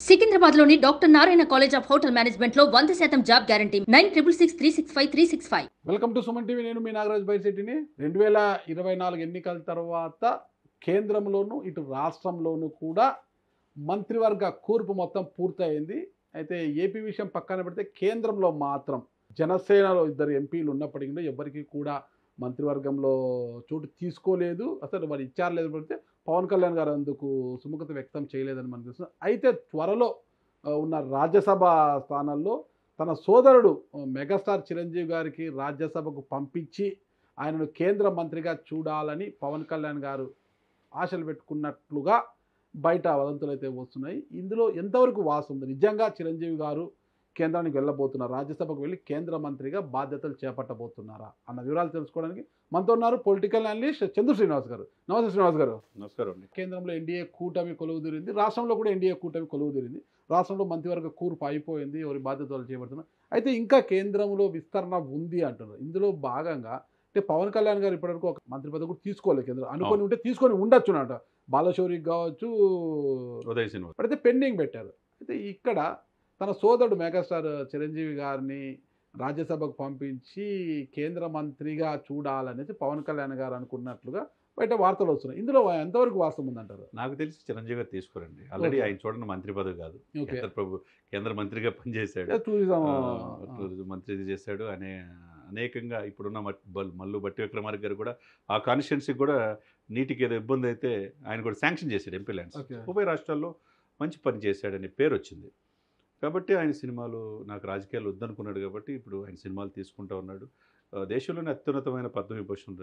సికింద్రాబాద్లోని doctor Narayana college of hotel మేనేజ్మెంట్లో 100% job guarantee 966365 welcome to Suman TV. నేను మీ నాగరాజ్ బైశెట్టిని. 2024 ఎన్నికల తర్వాత కేంద్రంలోనూ ఇటు రాష్ట్రంలోనూ కూడా మంత్రివర్గ కూర్పు మొత్తం పూర్తయింది. అయితే ఏపీ విషయం పక్కన పెడితే కేంద్రంలో మాత్రం జనసేనలో ఇద్దరు ఎంపీలు ఉన్నప్పటికీ ఎవరికి కూడా మంత్రివర్గంలో చోటు తీసుకోలేదు. అసలు మరి ఇచ్చారు లేదు పడితే పవన్ కళ్యాణ్ గారు అందుకు సుముఖత వ్యక్తం చేయలేదని మనకు తెలుస్తుంది. అయితే త్వరలో ఉన్న రాజ్యసభ స్థానాల్లో తన సోదరుడు మెగాస్టార్ చిరంజీవి గారికి రాజ్యసభకు పంపించి ఆయనను కేంద్ర మంత్రిగా చూడాలని పవన్ కళ్యాణ్ గారు ఆశలు పెట్టుకున్నట్లుగా బయట వదంతులు అయితే వస్తున్నాయి. ఇందులో ఎంతవరకు వాస్తవం ఉంది? నిజంగా చిరంజీవి గారు కేంద్రానికి వెళ్ళబోతున్నారు, రాజ్యసభకు వెళ్ళి కేంద్ర మంత్రిగా బాధ్యతలు చేపట్టబోతున్నారా అన్న వివరాలు తెలుసుకోవడానికి మనతో ఉన్నారు పొలిటికల్ అనలిస్ట్ చంద్ర శ్రీనివాస్ గారు. నమస్తే శ్రీనివాస్ గారు. నమస్కారం అండి. కేంద్రంలో ఎన్డీఏ కూటమి కొలువుదీరింది, రాష్ట్రంలో కూడా ఎన్డీఏ కూటమి కొలువుదీరింది. రాష్ట్రంలో మంత్రివర్గ కూర్పు అయిపోయింది, ఎవరి బాధ్యతలు చేపడుతున్నారు. అయితే ఇంకా కేంద్రంలో విస్తరణ ఉంది అంటున్నారు. ఇందులో భాగంగా అంటే పవన్ కళ్యాణ్ గారు ఇప్పటివరకు ఒక మంత్రి పదవి కూడా తీసుకోలేదు కేంద్రం, అనుకొని ఉంటే తీసుకొని ఉండొచ్చు అంట, బాలశౌరికి కావచ్చు, ఉదయ్ శ్రీనివాస్ అయితే పెండింగ్ పెట్టారు. అయితే ఇక్కడ తన సోదరుడు మెగాస్టార్ చిరంజీవి గారిని రాజ్యసభకు పంపించి కేంద్ర మంత్రిగా చూడాలనేసి పవన్ కళ్యాణ్ గారు అనుకున్నట్లుగా బయట వార్తలు వస్తున్నాయి. ఇందులో ఎంతవరకు వాస్తవం ఉందంటారు? నాకు తెలిసి చిరంజీవి గారు తీసుకోరండి. Already Okay. ఆయన చూడండి మంత్రి పదవి కాదు, ఓకే, కేంద్ర మంత్రిగా పనిచేశాడు, టూరిజం టూరిజం మంత్రి చేశాడు. అనేకంగా ఇప్పుడున్న మల్లు బట్టి విక్రమార్క గారు కూడా ఆ కాన్స్టిట్యున్సీకి కూడా నీటికి ఏదో ఇబ్బంది అయితే ఆయన కూడా శాంక్షన్ చేశాడు ఎంపీ ల్యాండ్స్. ఓకే. ఉభయ రాష్ట్రాల్లో మంచి పని చేశాడనే పేరు వచ్చింది కాబట్టి ఆయన సినిమాలు నాకు రాజకీయాలు వద్దనుకున్నాడు కాబట్టి ఇప్పుడు ఆయన సినిమాలు తీసుకుంటూ ఉన్నాడు. దేశంలోనే అత్యున్నతమైన పద్మవిభూషణ్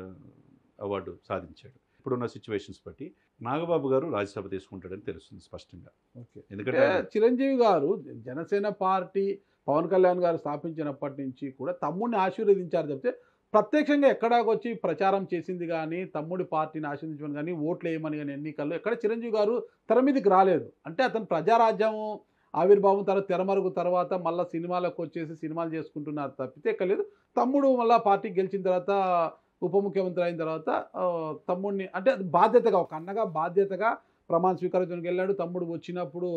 అవార్డు సాధించాడు. ఇప్పుడున్న సిచ్యువేషన్స్ బట్టి నాగబాబు గారు రాజ్యసభ తీసుకుంటాడని తెలుస్తుంది స్పష్టంగా. ఓకే. ఎందుకంటే చిరంజీవి గారు జనసేన పార్టీ పవన్ కళ్యాణ్ గారు స్థాపించినప్పటి నుంచి కూడా తమ్ముడిని ఆశీర్వదించారు చెప్తే ప్రత్యక్షంగా ఎక్కడాకొచ్చి ప్రచారం చేసింది కానీ తమ్ముడి పార్టీని ఆశీర్వదించమని కానీ ఓట్లు వేయమని కానీ ఎన్నికల్లో ఎక్కడ చిరంజీవి గారు తెర మీదకి రాలేదు. అంటే అతను ప్రజారాజ్యం ఆవిర్భావం తర్వాత తెరమరుగు తర్వాత మళ్ళీ సినిమాలకు వచ్చేసి సినిమాలు చేసుకుంటున్నారు తప్పితే ఎక్కలేదు. తమ్ముడు మళ్ళీ పార్టీ గెలిచిన తర్వాత ఉప ముఖ్యమంత్రి అయిన తర్వాత తమ్ముడిని అంటే బాధ్యతగా ఒక అన్నగా బాధ్యతగా ప్రమాణ స్వీకారానికి వెళ్ళాడు. తమ్ముడు వచ్చినప్పుడు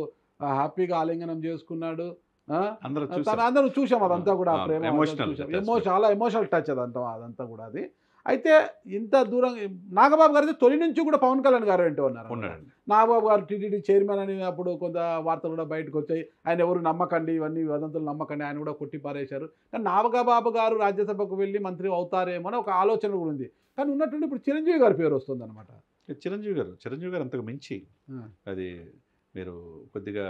హ్యాపీగా ఆలింగనం చేసుకున్నాడు. అందరూ చూసాం అదంతా కూడా ప్రేమ, చాలా ఎమోషనల్ టచ్ అదంతా కూడా. అది అయితే ఇంత దూరం నాగబాబు గారు తొలి నుంచి కూడా పవన్ కళ్యాణ్ గారు ఏంటో ఉన్నారు. నాగబాబు గారు టీటీడీ చైర్మన్ అని అప్పుడు కొంత వార్తలు కూడా బయటకు వచ్చాయి. ఆయన ఎవరు నమ్మకండి, ఇవన్నీ వదంతులు నమ్మకండి, ఆయన కూడా కొట్టి పారేశారు. కానీ నాగబాబు గారు రాజ్యసభకు వెళ్ళి మంత్రి అవుతారేమో అని ఒక ఆలోచన కూడా ఉంది. కానీ ఉన్నట్టుండి ఇప్పుడు చిరంజీవి గారి పేరు వస్తుంది అనమాట. చిరంజీవి గారు అంతకు మించి అది మీరు కొద్దిగా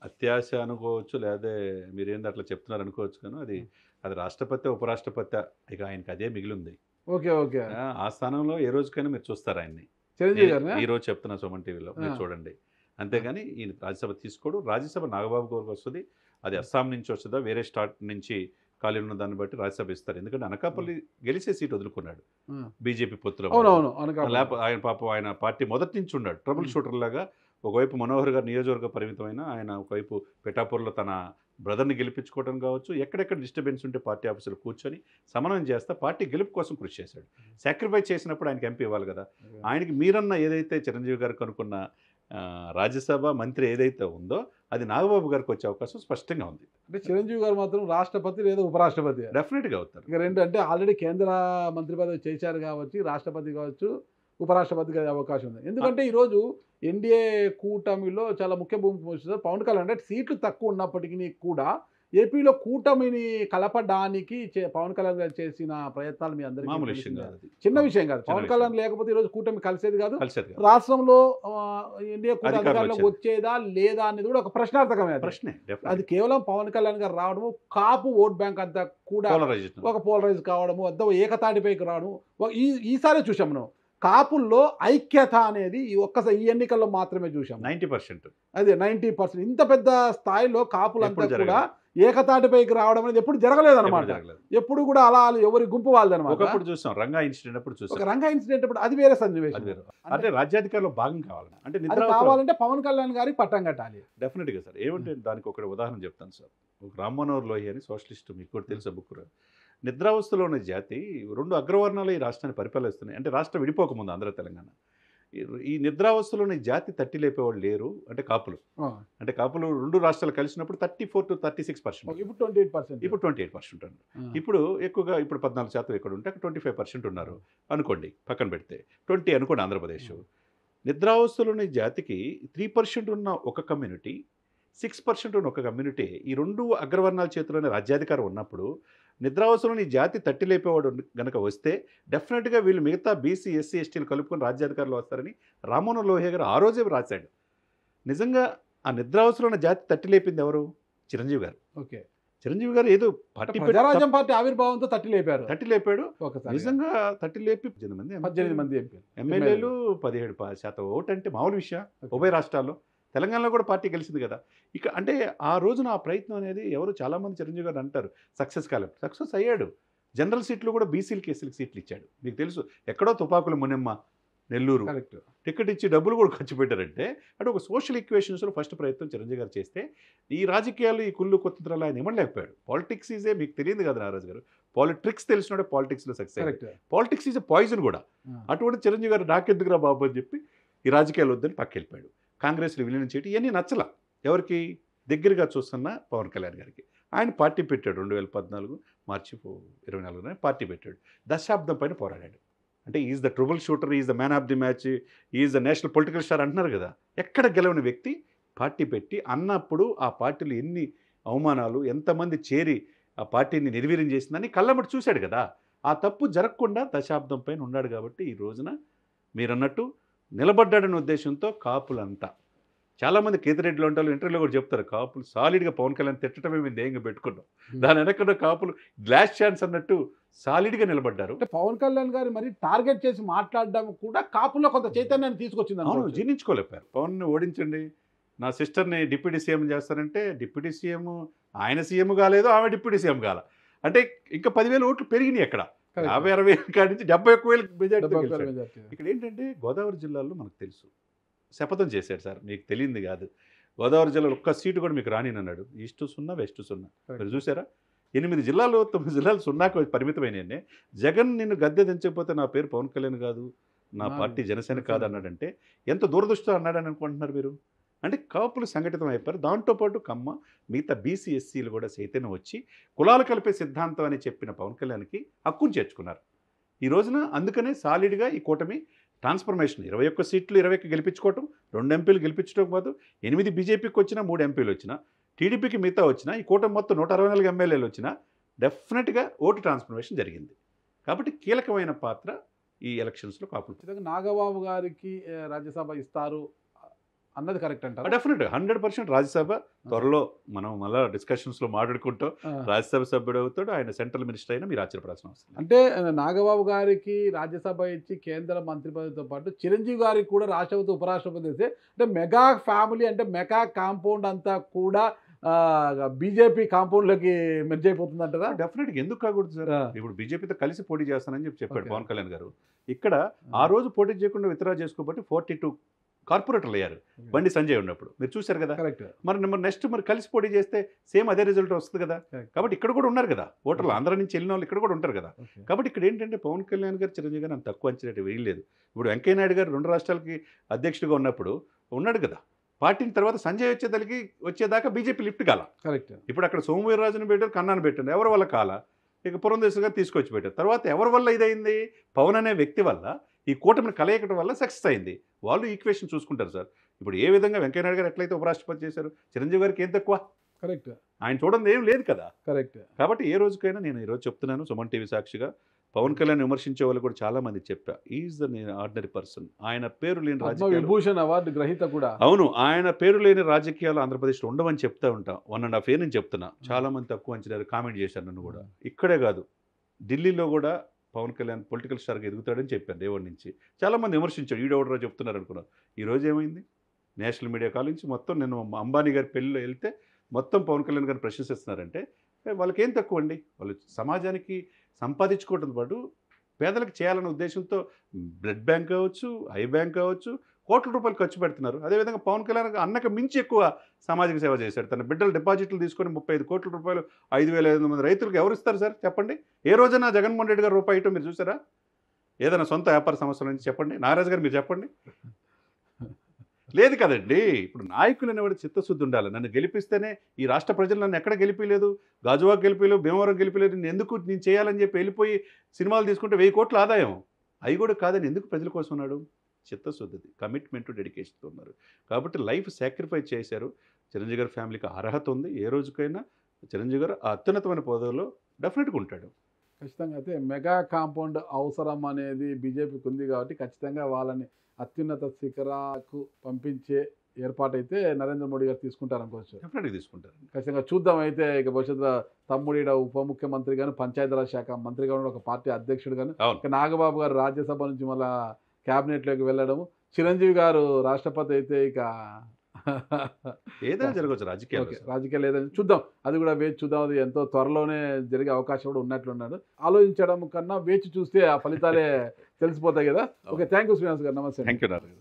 అత్యాశ అనుకోవచ్చు, లేదా మీరేంది అట్లా చెప్తున్నారు అనుకోవచ్చు. కానీ అది రాష్ట్రపతి ఉపరాష్ట్రపతి ఇక ఆయనకి అదే మిగిలింది. Okay, okay. ఆ స్థానంలో ఏ రోజుకైనా మీరు చూస్తారు ఆయన్ని. చిరంజీవి గారు ఈ రోజు చెప్తున్నా సుమన్ టీవీలో మీరు చూడండి. అంతేగాని ఈయన రాజ్యసభ తీసుకోడు. రాజ్యసభ నాగబాబు గారికి వస్తుంది. అది అస్సాం నుంచి వస్తుందా వేరే స్టార్ట్ నుంచి ఖాళీ ఉన్న దాన్ని బట్టి రాజ్యసభ ఇస్తారు. ఎందుకంటే అనకాపల్లి గెలిచే సీట్ వదులుకున్నాడు బీజేపీ పొత్తులో. ఆయన పాపం ఆయన పార్టీ మొదటి నుంచి ఉన్నాడు ట్రబుల్ షూటర్ లాగా. ఒకవైపు మనోహర్ గారు నియోజకవర్గ పరిమితమైన ఆయన, ఒకవైపు పిఠాపూర్లో తన బ్రదర్ని గెలిపించుకోవడం కావచ్చు, ఎక్కడెక్కడ డిస్టర్బెన్స్ ఉంటే పార్టీ ఆఫీసులో కూర్చొని సమన్వయం చేస్తా పార్టీ గెలుపు కోసం కృషి చేశాడు. సాక్రిఫైస్ చేసినప్పుడు ఆయనకి ఎంపీ ఇవ్వాలి కదా. ఆయనకి మీరన్న ఏదైతే చిరంజీవి గారు కనుక్కున్న రాజ్యసభ మంత్రి ఏదైతే ఉందో అది నాగబాబు గారికి వచ్చే అవకాశం స్పష్టంగా ఉంది. అంటే చిరంజీవి గారు మాత్రం రాష్ట్రపతి లేదా ఉపరాష్ట్రపతి డెఫినెట్గా అవుతారు. ఇక రెండు అంటే ఆల్రెడీ కేంద్ర మంత్రి పదవి చేశారు కాబట్టి రాష్ట్రపతి కావచ్చు, ఉపరాష్ట్రపతికి అయ్యే అవకాశం ఉంది. ఎందుకంటే ఈరోజు ఎన్డీఏ కూటమిలో చాలా ముఖ్య భూమిక పోషిస్తారు పవన్ కళ్యాణ్. అంటే సీట్లు తక్కువ ఉన్నప్పటికీ కూడా ఏపీలో కూటమిని కలపడానికి పవన్ కళ్యాణ్ గారు చేసిన ప్రయత్నాలు మీ అందరికీ చిన్న విషయం కాదు. పవన్ కళ్యాణ్ లేకపోతే ఈరోజు కూటమి కలిసేది కాదు. రాష్ట్రంలో ఎన్డీఏ కూటమి అధికారంలోకి వచ్చేదా లేదా అనేది కూడా ఒక ప్రశ్నార్థకమే ప్రశ్నే. అది కేవలం పవన్ కళ్యాణ్ గారు రావడము, కాపు ఓట్ బ్యాంక్ అంతా కూడా ఒక పోలరైజ్ కావడము, అంతా ఏకతాటిపైకి రావడం ఈసారి చూసాం. మనం కాపుల్లో ఐక్యత అనేది ఈ ఎన్నికల్లో మాత్రమే చూసాం. 90%. అదే 90%. ఇంత పెద్ద స్థాయిలో కాపులంతా కూడా ఏకతాటిపైకి రావడం అనేది ఎప్పుడు జరగలేదు అనమాట. ఎప్పుడు కూడా అలా ఎవరి గుంపు వాళ్ళదనమాట. ఒకప్పుడు చూసాం రంగా ఇన్సిడెంట్ అప్పుడు చూసాం. రంగా ఇన్సిడెంట్ అప్పుడు అది వేరే సన్నివేశం. అంటే రాజ్యాధికారంలో భాగం కావాలని అంటే కావాలంటే పవన్ కళ్యాణ్ గారికి పట్టం కట్టాలి. డెఫినెట్గా సార్. ఏమంటే దానికి ఒక ఉదాహరణ చెప్తాను సార్. రామ్ మనోహర్ లోహియా అని సోషలిస్ట్, మీకు కూడా తెలుసా బుక్. నిద్రావస్థలో ఉన్న జాతి 2 అగ్రవర్ణాలు ఈ రాష్ట్రాన్ని పరిపాలిస్తున్నాయి. అంటే రాష్ట్రం విడిపోకముందు ఆంధ్ర తెలంగాణ ఈ నిద్రావస్థలోని జాతి తట్టి లేపేవాళ్ళు లేరు అంటే కాపులు. అంటే కాపులు 2 రాష్ట్రాలు కలిసినప్పుడు 34 to 36%. ఇప్పుడు 28%. ఇప్పుడు 28% ఉన్నారు. ఇప్పుడు ఎక్కువగా ఇప్పుడు 14% ఎక్కడ ఉంటే అక్కడ 25% ఉన్నారు అనుకోండి, పక్కన పెడితే 20 అనుకోండి ఆంధ్రప్రదేశ్. నిద్రావస్థలోని జాతికి 3% ఉన్న ఒక కమ్యూనిటీ, 6% ఉన్న ఒక కమ్యూనిటీ, ఈ 2 అగ్రవర్ణాల చేతిలోనే రాజ్యాధికారం ఉన్నప్పుడు నిద్రావస్థలోని జాతి తట్టి లేపేవాడు గనక వస్తే డెఫినెట్గా వీళ్ళు మిగతా బీసీ ఎస్సీ ఎస్టీలు కలుపుకొని రాజ్యాధికారులు వస్తారని రామ్మోహన్ లోహియా గారు ఆ రోజే రాశాడు. నిజంగా ఆ నిద్రావస్థలో ఉన్న జాతి తట్టి లేపింది ఎవరు? చిరంజీవి గారు. ఓకే, చిరంజీవి గారు ఏదో ప్రజారాజ్యం పార్టీ ఆవిర్భావంతో తట్టి లేపాడు. నిజంగా తట్టి లేపి 18 మంది ఎమ్మెల్యేలు 17% ఓటు అంటే మామూలు విషయం. ఉభయ రాష్ట్రాల్లో, తెలంగాణలో కూడా పార్టీ గెలిచింది కదా. ఇక అంటే ఆ రోజున ఆ ప్రయత్నం అనేది ఎవరు చాలామంది చిరంజీవి గారు అంటారు సక్సెస్ కాలేదు. సక్సెస్ అయ్యాడు. జనరల్ సీట్లు కూడా బీసీలకి ఎస్సీలకి సీట్లు ఇచ్చాడు. మీకు తెలుసు, ఎక్కడో తుపాకుల మునిమ్మ నెల్లూరు టికెట్ ఇచ్చి డబ్బులు కూడా ఖర్చు పెట్టారంటే అంటే ఒక సోషల్ ఈక్వేషన్స్లో ఫస్ట్ ప్రయత్నం చిరంజీవి గారు చేస్తే ఈ రాజకీయాలు ఈ కుళ్ళు కొత్తలు ఆయన ఇవ్వలేకపోయాడు. పాలిటిక్స్ ఈజే మీకు తెలియదు కదా నారాజు గారు, పాలిటిక్స్ తెలిసినోడే పాలిటిక్స్లో సక్సెస్. పాలిటిక్స్ ఈజ్ పాయిజన్ కూడా. అటువంటి చిరంజీవి గారు నాకెందుకురా బాబు అని చెప్పి ఈ రాజకీయాలు వద్దని పక్క వెళ్ళిపోయాడు. కాంగ్రెస్లో విలీనం చేయడం ఇవన్నీ నచ్చల ఎవరికి, దగ్గరగా చూస్తున్న పవన్ కళ్యాణ్ గారికి. ఆయన పార్టీ పెట్టాడు 2014 మార్చి 24న పార్టీ పెట్టాడు. దశాబ్దం పైన పోరాడాడు. అంటే is the trouble shooter, is the man of the match, is the national political star అంటున్నారు కదా. ఎక్కడ గెలవని వ్యక్తి పార్టీ పెట్టి అన్నప్పుడు ఆ పార్టీలో ఎన్ని అవమానాలు, ఎంతమంది చేరి ఆ పార్టీని నిర్వీర్యం చేసిందని కళ్ళమ్మటి చూశాడు కదా. ఆ తప్పు జరగకుండా దశాబ్దం పైన ఉన్నాడు కాబట్టి ఈ రోజున మీరన్నట్టు నిలబడ్డాడనే ఉద్దేశంతో కాపులంతా చాలామంది కేతిరెడ్డిలో ఉంటారు, ఇంటర్వ్యూలో కూడా చెప్తారు కాపులు సాలిడ్గా పవన్ కళ్యాణ్ తిట్టడమే మేము ధ్యేయంగా పెట్టుకున్నాం. దాని వెనక కాపులు గ్లాస్ ఛాన్స్ అన్నట్టు సాలిడ్గా నిలబడ్డారు. అంటే పవన్ కళ్యాణ్ గారు మరి టార్గెట్ చేసి మాట్లాడడం కూడా కాపుల్లో కొంత చైతన్యాన్ని తీసుకొచ్చింది. అవును, జీర్ణించుకోలేపారు. పవన్ని ఓడించండి, నా సిస్టర్ని డిప్యూటీ సీఎం చేస్తారంటే డిప్యూటీ సీఎం ఆయన సీఎం కాలేదు, ఆమె డిప్యూటీ సీఎం కాల. అంటే ఇంకా 10,000 ఓట్లు పెరిగినాయి. అక్కడ 50-60,000 కాడి నుంచి 71,000 మెజార్టీ. ఇక్కడ ఏంటంటే గోదావరి జిల్లాలో మనకు తెలుసు శపథం చేశాడు సార్, మీకు తెలియంది కాదు. గోదావరి జిల్లాలో ఒక్క సీటు కూడా మీకు రానినన్నాడు. East 0 west 0. మీరు చూసారా? 8 జిల్లాలు 9 జిల్లాలు 0కు పరిమితమైనవి. జగన్ నిన్ను గద్దె దించకపోతే నా పేరు పవన్ కళ్యాణ్ కాదు, నా పార్టీ జనసేన కాదు అన్నాడంటే ఎంత దూరదృష్టితో అన్నాడని అనుకుంటున్నారు మీరు? అంటే కాపులు సంఘటితం అయిపోయారు. దాంతోపాటు కమ్మ మిగతా బీసీ ఎస్సీలు కూడా చైతన్యం వచ్చి కులాలు కలిపే సిద్ధాంతం అని చెప్పిన పవన్ కళ్యాణ్కి హక్కును చేర్చుకున్నారు ఈ రోజున. అందుకనే సాలిడ్గా ఈ కూటమి ట్రాన్స్ఫర్మేషన్ 21 సీట్లు 20కి గెలిపించుకోవటం, 2 ఎంపీలు గెలిపించడం కాదు, 8 బీజేపీకి వచ్చినా 3 ఎంపీలు వచ్చినా, టీడీపీకి మిగతా వచ్చినా, ఈ కూటమి మొత్తం 164 ఎమ్మెల్యేలు వచ్చినా డెఫినెట్గా ఓటు ట్రాన్స్ఫర్మేషన్ జరిగింది. కాబట్టి కీలకమైన పాత్ర ఈ ఎలక్షన్స్లో కాపులు. నాగబాబు గారికి రాజ్యసభ ఇస్తారు అన్నది కరెక్ట్ అంటారు. డెఫినెట్గా 100% రాజ్యసభ త్వరలో మనం మళ్ళీ డిస్కషన్స్లో మాట్లాడుకుంటాం. రాజ్యసభ సభ్యుడు అవుతాడు, ఆయన సెంట్రల్ మినిస్టర్ అయినా మీరు ఆశ్చర్యపడాల్సిన అవసరం. అంటే నాగబాబు గారికి రాజ్యసభ ఇచ్చి కేంద్ర మంత్రి పదవితో పాటు చిరంజీవి గారికి కూడా రాష్ట్రపతి ఉపరాష్ట్రపతి ఇస్తే అంటే మెగా ఫ్యామిలీ అంటే మెగా కాంపౌండ్ అంతా కూడా బీజేపీ కాంపౌండ్లోకి మెర్జ్ అయిపోతుంది అంటారా? డెఫినెట్గా ఎందుకు కాకూడదు సార్. ఇప్పుడు బీజేపీతో కలిసి పోటీ చేస్తానని చెప్పాడు పవన్ కళ్యాణ్ గారు. ఇక్కడ ఆ రోజు పోటీ చేయకుండా విత్డ్రా చేసుకోబట్టి 42 కార్పొరేటర్లు అయ్యారు బండి సంజయ్ ఉన్నప్పుడు. మీరు చూశారు కదా. మరి నెక్స్ట్ మరి కలిసి పోటీ చేస్తే సేమ్ అదే రిజల్ట్ వస్తుంది కదా. కాబట్టి ఇక్కడ కూడా ఉన్నారు కదా ఓటర్లు, ఆంధ్ర నుంచి వెళ్ళిన వాళ్ళు ఇక్కడ కూడా ఉంటారు కదా. కాబట్టి ఇక్కడ ఏంటంటే పవన్ కళ్యాణ్ గారు చిరంజీవి గారు అంత తక్కువ అంచనా వేయలేదు. ఇప్పుడు వెంకయ్య నాయుడు గారు 2 రాష్ట్రాలకి అధ్యక్షుడిగా ఉన్నప్పుడు ఉన్నాడు కదా. పార్టీని తర్వాత సంజయ్ వచ్చేదాకా బీజేపీ లిఫ్ట్ కాల. ఇప్పుడు అక్కడ సోమవీర్రాజును పెట్టారు, కన్నాను పెట్టండి, ఎవరి వల్ల కాల. ఇక పురంధేశ్వరి గారు తీసుకొచ్చి పెట్టారు. తర్వాత ఎవరి వల్ల ఇదైంది? పవన్ అనే వ్యక్తి వల్ల, ఈ కూటమిని కలయికడం వల్ల సక్సెస్ అయింది. వాళ్ళు ఈక్వేషన్ చూసుకుంటారు సార్. ఇప్పుడు ఏ విధంగా వెంకయ్యనాయుడు గారు ఎట్లయితే ఉపరాష్ట్రపతి చేశారు, చిరంజీవి గారికి ఏం తక్కువ? ఆయన చూడండి ఏం లేదు కదా. కాబట్టి ఏ రోజుకైనా నేను ఈరోజు చెప్తున్నాను సుమన్ టీవీ సాక్షిగా, పవన్ కళ్యాణ్ విమర్శించే వాళ్ళు కూడా చాలా మంది చెప్పా, ఈజ్ ద ఆర్డినరీ పర్సన్. ఆయన పేరు లేని రాజకీయాలు అవార్డు గ్రహీత కూడా. అవును, ఆయన పేరు లేని రాజకీయాలు ఆంధ్రప్రదేశ్లో ఉండవని చెప్తా ఉంటాం. 1.5 year నుంచి చెప్తున్నా. చాలా మంది తక్కువ అంచనా కామెంట్ చేశారు నన్ను కూడా. ఇక్కడే కాదు, ఢిల్లీలో కూడా పవన్ కళ్యాణ్ పొలిటికల్ స్టార్గా ఎదుగుతాడని చెప్పాను దేవుడి నుంచి. చాలామంది విమర్శించాడు, ఈడెవడరా చెప్తున్నారు అనుకున్నారు. ఈరోజు ఏమైంది? నేషనల్ మీడియా కాల్ నుంచి మొత్తం నేను అంబానీ గారి పెళ్ళిలో వెళ్తే మొత్తం పవన్ కళ్యాణ్ గారిని ప్రశంసిస్తున్నారంటే వాళ్ళకి ఏం తక్కువ అండి? వాళ్ళు సమాజానికి సంపాదించుకోవడంతో పాటు పేదలకు చేయాలనే ఉద్దేశంతో బ్లడ్ బ్యాంక్ కావచ్చు, ఐ బ్యాంక్ కావచ్చు, కోట్ల రూపాయలు ఖర్చు పెడుతున్నారు. అదేవిధంగా పవన్ కళ్యాణ్ అన్నకు మించి ఎక్కువ సామాజిక సేవ చేశాడు. తన బిడ్డలు డిపాజిట్లు తీసుకొని 35 కోట్ల రూపాయలు 5,500 మంది రైతులకు ఎవరు ఇస్తారు సార్ చెప్పండి? ఏ రోజైనా జగన్మోహన్ రెడ్డి గారు రూపాయి ఇవ్వటం మీరు చూసారా? ఏదైనా సొంత వ్యాపార సంస్థల నుంచి చెప్పండి. నాగరాజు గారు మీరు చెప్పండి. లేదు కదండి. ఇప్పుడు నాయకులు అనేవాడు చిత్తశుద్ధి ఉండాలి. నన్ను గెలిపిస్తేనే ఈ రాష్ట్ర ప్రజలు నన్ను ఎక్కడ గెలిపిలేదు, గాజువాక గెలిపిలేదు, భీమవరం గెలిపిలేదు, నేను చేయాలని చెప్పి వెళ్ళిపోయి సినిమాలు తీసుకుంటే 1000 కోట్ల ఆదాయం. అవి కూడా కాదని ఎందుకు ప్రజల కోసం ఉన్నాడు? చిత్తశుద్ధిది, కమిట్మెంట్, డెడికేషన్తో ఉన్నారు. కాబట్టి లైఫ్ సాక్రిఫైస్ చేశారు. చిరంజీవి గారి ఫ్యామిలీకి అర్హత ఉంది. ఏ రోజుకైనా చిరంజీవి గారు ఆ అత్యున్నతమైన పదవిలో డెఫినెట్గా ఉంటాడు. ఖచ్చితంగా అయితే మెగా కాంపౌండ్ అవసరం అనేది బీజేపీకి ఉంది కాబట్టి ఖచ్చితంగా వాళ్ళని అత్యున్నత శిఖరాకు పంపించే ఏర్పాటైతే నరేంద్ర మోడీ గారు తీసుకుంటారనుకోవచ్చు. డెఫినెట్గా తీసుకుంటారు. ఖచ్చితంగా చూద్దాం. అయితే ఇక భవిష్యత్తులో తమ్ముడి ఉప ముఖ్యమంత్రి గాను, పంచాయతీరాజ్ శాఖ మంత్రిగా ఉన్న ఒక పార్టీ అధ్యక్షుడు గాను, అవును. ఇక నాగబాబు గారు రాజ్యసభ నుంచి మళ్ళా క్యాబినెట్లోకి వెళ్ళడము, చిరంజీవి గారు రాష్ట్రపతి అయితే ఇక ఏదైనా జరగవచ్చు రాజకీయాలు. రాజకీయాలు ఏదైనా చూద్దాం. అది కూడా వేచి చూద్దాం. అది ఎంతో త్వరలోనే జరిగే అవకాశం కూడా ఉన్నట్లున్నాడు. ఆలోచించడం కన్నా వేచి చూస్తే ఆ ఫలితాలే తెలిసిపోతాయి కదా. ఓకే, థ్యాంక్ యూ శ్రీనివాస్ గారు. నమస్తే. Thank you Narayana.